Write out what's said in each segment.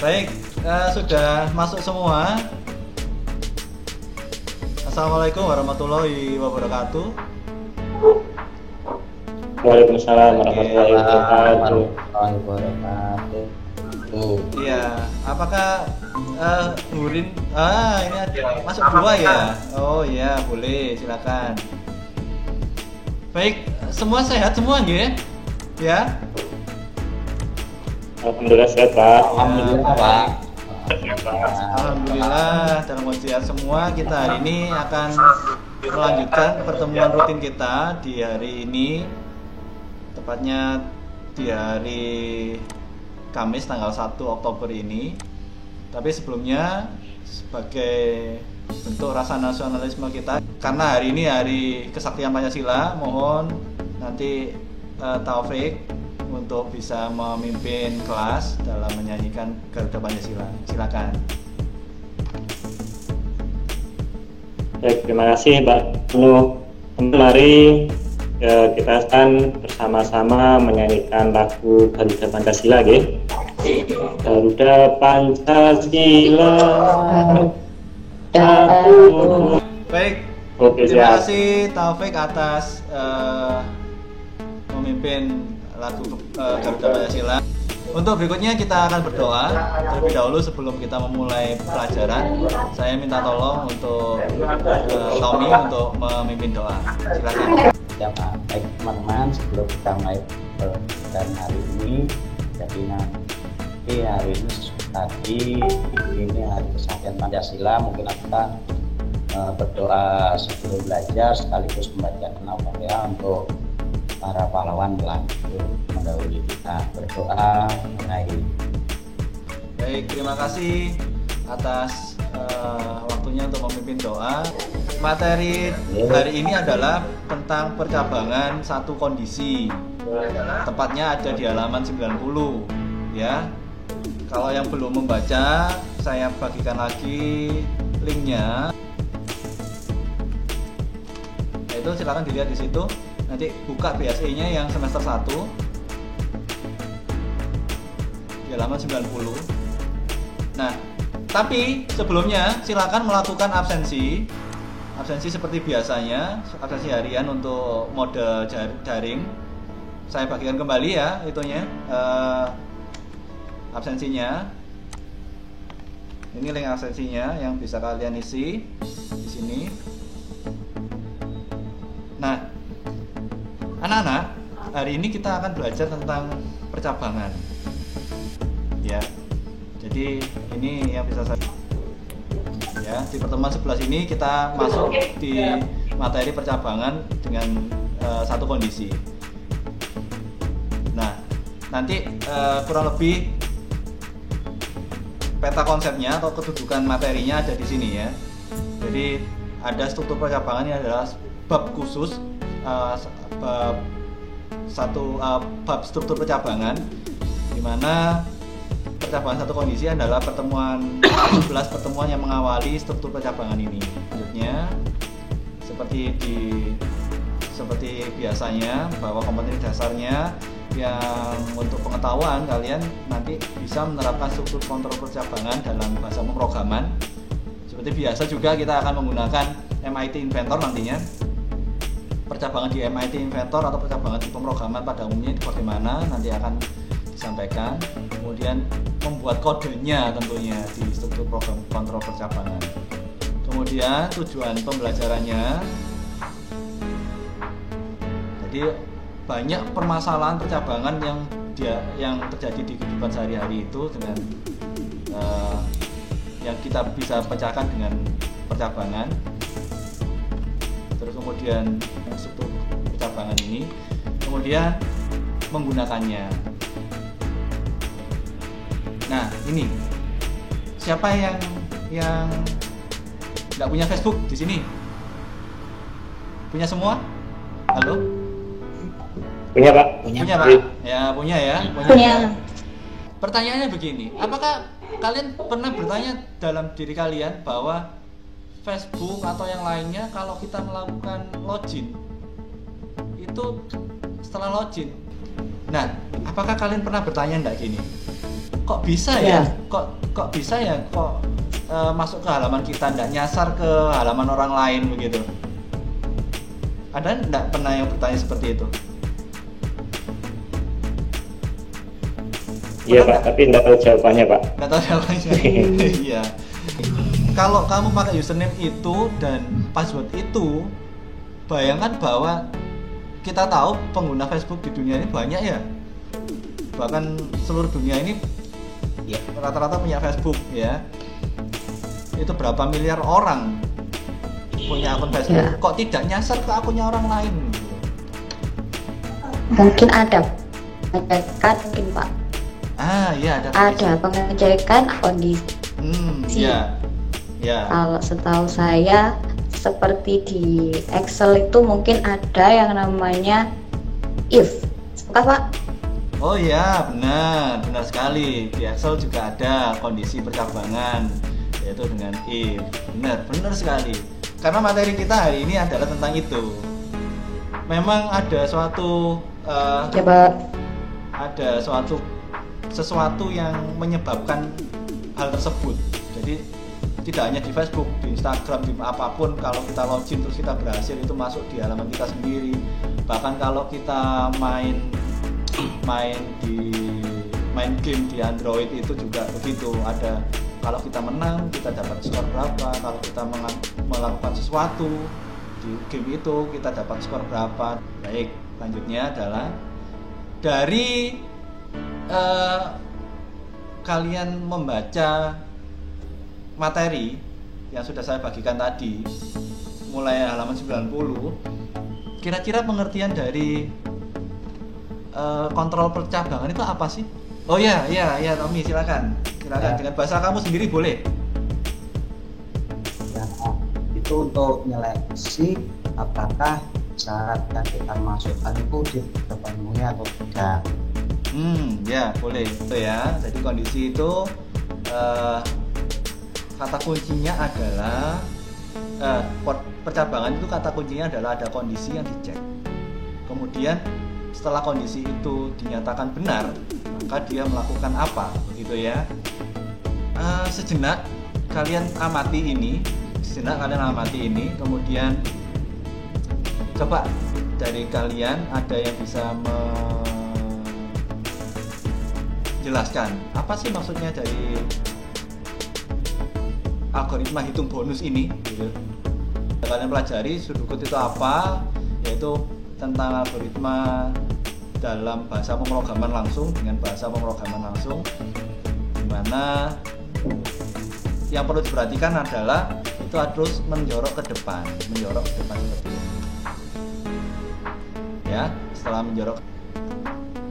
Baik, sudah masuk semua. Assalamualaikum warahmatullahi wabarakatuh. Waalaikumsalam warahmatullahi wabarakatuh. Iya, apakah Hurin? Ini ada masuk dua ya? Oh iya, boleh, silakan. Baik, semua sehat semua nggih? Ya? Alhamdulillah sehat, Pak. Alhamdulillah, Pak. Alhamdulillah dalam kondisi sehat semua. Kita hari ini akan melanjutkan pertemuan rutin kita di hari ini, tepatnya di hari Kamis tanggal 1 Oktober ini. Tapi sebelumnya, sebagai bentuk rasa nasionalisme kita, karena hari ini hari kesaktian Pancasila, mohon nanti Taufik untuk bisa memimpin kelas dalam menyanyikan Garuda Pancasila. Silakan. Baik, terima kasih Mbak Nuh. Mari kita akan bersama-sama menyanyikan lagu Garuda Pancasila, nggih. Garuda Pancasila. Baik. Oke, Terima siap. kasih Taufik atas memimpin lagu Garuda Pancasila. Untuk berikutnya kita akan berdoa. Terlebih dahulu sebelum kita memulai pelajaran, saya minta tolong untuk Tommy untuk memimpin doa. Silakan. Ya Pak, baik teman-teman, sebelum kita mulai pelajaran hari ini, jadi nanti hari ini tadi ini hari kesaktian Pancasila, mungkin kita berdoa sebelum belajar sekaligus membacakan Al-Fatihah untuk para pahlawan lanjut mendahului kita. Berdoa mengenai Baik, terima kasih atas waktunya untuk memimpin doa. Materi hari ini adalah tentang percabangan satu kondisi. Tepatnya ada di halaman 90 ya. Kalau yang belum membaca, saya bagikan lagi linknya. Itu silakan dilihat di situ. Nanti buka BSI-nya yang semester 1 di halaman 90. Nah, tapi sebelumnya silakan melakukan absensi seperti biasanya, absensi harian untuk mode daring. Saya bagikan kembali ya itunya, absensinya. Ini link absensinya yang bisa kalian isi di sini. Nah, anak-anak, hari ini kita akan belajar tentang percabangan. Ya. Jadi ini yang bisa saya ya, di pertemuan 11 ini kita masuk di materi percabangan dengan satu kondisi. Nah, nanti kurang lebih peta konsepnya atau kedudukan materinya ada di sini ya. Jadi ada struktur percabangan ini adalah bab khusus, bab struktur percabangan, di mana percabangan satu kondisi adalah pertemuan 11 pertemuan yang mengawali struktur percabangan ini. Selanjutnya seperti biasanya, bahwa kompetensi dasarnya yang untuk pengetahuan kalian nanti bisa menerapkan struktur kontrol percabangan dalam bahasa pemrograman. Seperti biasa juga kita akan menggunakan MIT Inventor nantinya. Percabangan di MIT Inventor atau percabangan di pemrograman pada umumnya itu bagaimana nanti akan disampaikan. Kemudian membuat kodenya tentunya di struktur program kontrol percabangan. Kemudian tujuan pembelajarannya, jadi banyak permasalahan percabangan yang terjadi di kehidupan sehari-hari itu dengan yang kita bisa pecahkan dengan percabangan. Terus kemudian struktur percabangan ini, kemudian menggunakannya. Nah, ini siapa yang nggak punya Facebook di sini? Punya semua? Halo? Punya, Pak. Punya Pak? Ya, punya ya. Punya. Pertanyaannya begini, apakah kalian pernah bertanya dalam diri kalian bahwa Facebook atau yang lainnya kalau kita melakukan login itu setelah login, nah apakah kalian pernah bertanya enggak gini, kok bisa ya? Kok bisa ya? Kok masuk ke halaman kita, nggak nyasar ke halaman orang lain begitu? Ada nggak pernah yang bertanya seperti itu? Iya Pak, tapi nggak tahu jawabannya Pak. Nggak tahu jawabannya. Iya. Kalau kamu pakai username itu dan password itu, bayangkan bahwa kita tahu pengguna Facebook di dunia ini banyak ya. Bahkan seluruh dunia ini ya rata-rata punya Facebook ya. Itu berapa miliar orang punya akun Facebook. Ya. Kok tidak nyasar ke akunnya orang lain? Mungkin ada pengecekan mungkin Pak. Iya Ada pengecekan kondisi. Ya. Ya. Kalau setahu saya seperti di Excel itu mungkin ada yang namanya if. Bukan Pak? Oh ya, benar sekali. Di Excel juga ada kondisi percabangan, yaitu dengan if. Benar sekali. Karena materi kita hari ini adalah tentang itu. Memang ada suatu sesuatu yang menyebabkan hal tersebut. Jadi tidak hanya di Facebook, di Instagram, di apapun, kalau kita login terus kita berhasil, itu masuk di halaman kita sendiri. Bahkan kalau kita main game di Android itu juga begitu. Ada, kalau kita menang kita dapat skor berapa, kalau kita melakukan sesuatu di game itu kita dapat skor berapa. Baik, lanjutnya adalah dari kalian membaca materi yang sudah saya bagikan tadi mulai halaman 90, kira-kira pengertian dari kontrol percabangan itu apa sih? Oh ya Tommy, silakan dengan bahasa kamu sendiri boleh. Ya, itu untuk menyeleksi apakah syarat yang kita masukkan itu terpenuhi atau tidak. Ya boleh itu ya. Jadi kondisi itu kata kuncinya adalah percabangan itu kata kuncinya adalah ada kondisi yang dicek. Kemudian setelah kondisi itu dinyatakan benar, maka dia melakukan apa, begitu ya. Sejenak kalian amati ini, kemudian coba dari kalian ada yang bisa menjelaskan apa sih maksudnya dari algoritma hitung bonus ini gitu. Kalian pelajari Sudokut itu apa, yaitu tentang algoritma dalam bahasa pemrograman langsung dengan bahasa pemrograman langsung, dimana yang perlu diperhatikan adalah itu harus menjorok ke depan seperti ini ya. Setelah menjorok,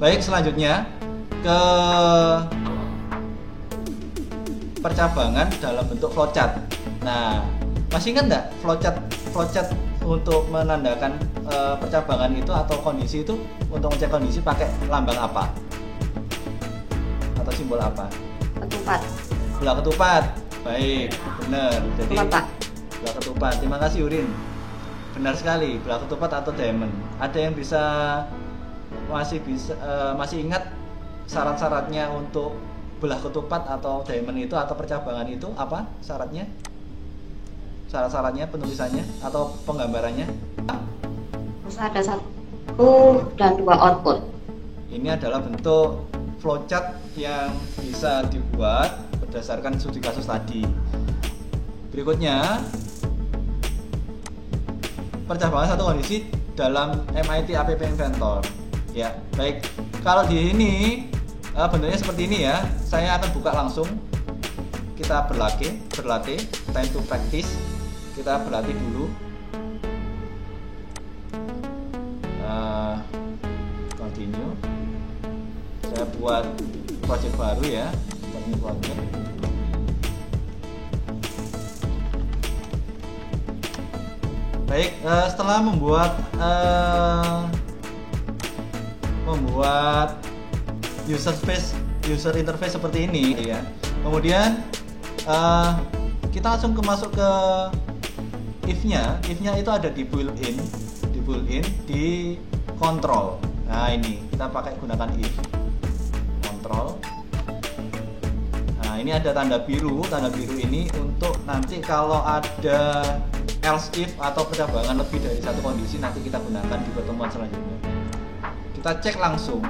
baik, selanjutnya ke percabangan dalam bentuk flowchart. Nah, masih ingat nggak flowchart untuk menandakan percabangan itu atau kondisi itu, untuk ngecek kondisi pakai lambang apa atau simbol apa? Ketupat. Bola ketupat. Baik, benar. Jadi Ketupat. bola ketupat. Terima kasih Urin. Benar sekali, bola ketupat atau diamond. Ada yang masih ingat syarat-syaratnya untuk belah ketupat atau diamond itu atau percabangan itu apa syaratnya? Syarat-syaratnya, penulisannya atau penggambarannya? Terus ada 1 dan 2 output. Ini adalah bentuk flowchart yang bisa dibuat berdasarkan studi kasus tadi. Berikutnya, percabangan satu kondisi dalam MIT App Inventor. Ya, baik. Kalau di ini bentuknya seperti ini ya. Saya akan buka langsung. Kita berlatih, time to practice. Kita berlatih dulu. Continue. Saya buat project baru ya. New project. Baik, setelah membuat user interface seperti ini ya. Kemudian kita langsung masuk ke if-nya itu ada di built-in di control. Nah, ini kita gunakan if control. Nah, ini ada tanda biru. Tanda biru ini untuk nanti kalau ada else if atau percabangan lebih dari satu kondisi, nanti kita gunakan di pertemuan selanjutnya. Kita cek langsung.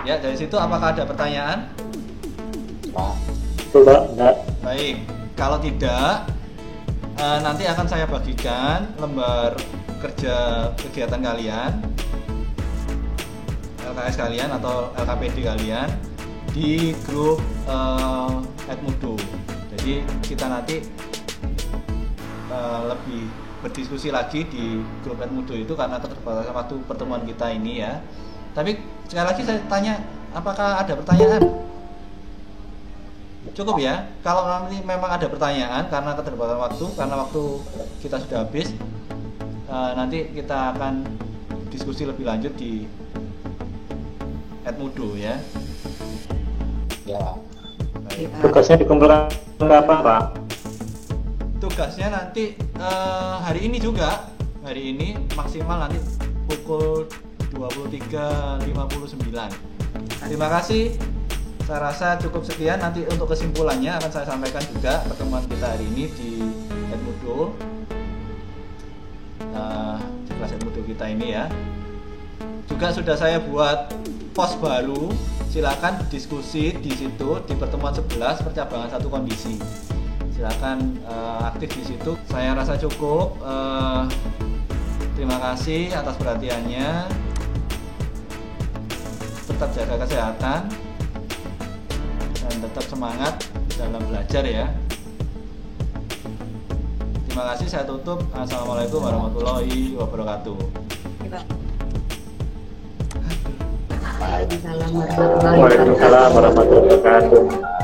Ya, dari situ apakah ada pertanyaan? Pak, enggak. Baik, kalau tidak, nanti akan saya bagikan lembar kerja kegiatan kalian, LKS kalian atau LKPD kalian di grup Edmudo. Jadi kita nanti lebih berdiskusi lagi di grup Edmudo itu karena keterbatasan waktu pertemuan kita ini ya. Tapi sekali lagi saya tanya, apakah ada pertanyaan? Cukup ya. Kalau nanti memang ada pertanyaan karena keterbatasan waktu, karena waktu kita sudah habis, nanti kita akan diskusi lebih lanjut di Edmudo ya. Ya. Baik. Tugasnya dikumpulkan kapan, Pak? Tugasnya nanti hari ini juga. Hari ini maksimal nanti pukul 23.59. Terima kasih. Saya rasa cukup sekian. Nanti untuk kesimpulannya akan saya sampaikan juga pertemuan kita hari ini di Edmudo, di kelas Edmudo kita ini ya. Juga sudah saya buat pos baru. Silakan diskusi di situ di pertemuan 11 percabangan satu kondisi. Silakan aktif di situ. Saya rasa cukup. Terima kasih atas perhatiannya. Tetap jaga kesehatan dan tetap semangat dalam belajar ya. Terima kasih, saya tutup. Assalamualaikum warahmatullahi wabarakatuh. Waalaikumsalam warahmatullahi wabarakatuh. Waalaikumsalam warahmatullahi wabarakatuh.